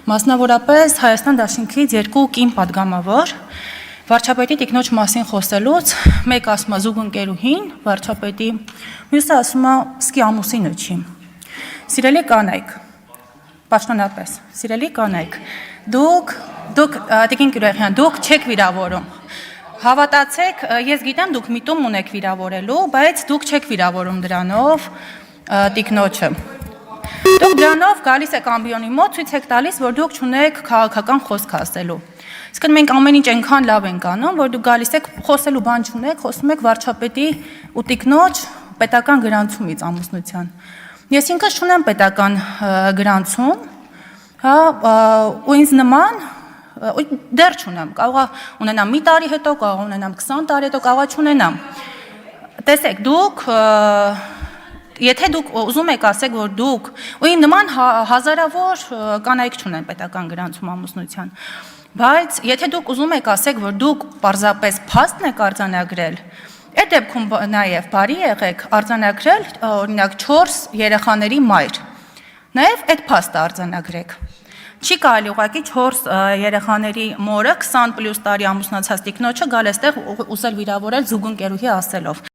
Մասնավորապես Հայաստան դաշինքից երկու կին պատգամավոր, վարչապետի տիկնոջ մասին խոսելուց, մեկ ասում է զուգընկերուհին, վարչապետի, մյուսը ասում է սկի ամուսինը չի։ Սիրելի կանայք, պաշտոնապես, սիրելի կանայք, դուք Տիկին Կիրոյանի, դուք չեք վիրավորում։ Հավատացեք, ես գիտեմ դուք միտում ունեք վիրավորելու, բայց դուք չեք վիրավորում դրանով տիկնոջը։ Դուք դրանով գալիս եք ամբիոնի մոտ, ցույց եք տալիս, որ դուք չունեք քաղաքական խոսք ասելու։ Իսկ մենք ամեն ինչ այնքան լավ ենք անում, որ դուք գալիս եք խոսելու բան չունեք, խոսում եք վարչապետի ու տիկնոջ պետական գրանցումից ամուսնության։ Ես ինքս չունեմ պետական գրանցում, հա, ու ինձ նման դեռ չունեմ, կարող է ունենամ մի տարի հետո, կարող է ունենամ 20 տարի հետո, կարող է չունենամ։ Տեսեք, դուք, եթե դուք ուզում եք ասեք, որ դուք, ու իմ նման հազարավոր կանայք չունեն պետական գրանցում ամուսնության, բայց եթե դուք ուզում եք ասեք, որ դուք պարզապես փաստն եք արձանագրել, այդ դեպքում նաև բարի եղեք արձանագրել, օրինակ 4 երեխաների մայր, նաև այդ փաստը արձանագրեք։ Չի կարելի ուղղակի 4 երեխաների մորը 20+ տարի ամուսնացած տիկնոջը գալ այստեղ ուզել վիրավորել զուգընկերուհի ասելով։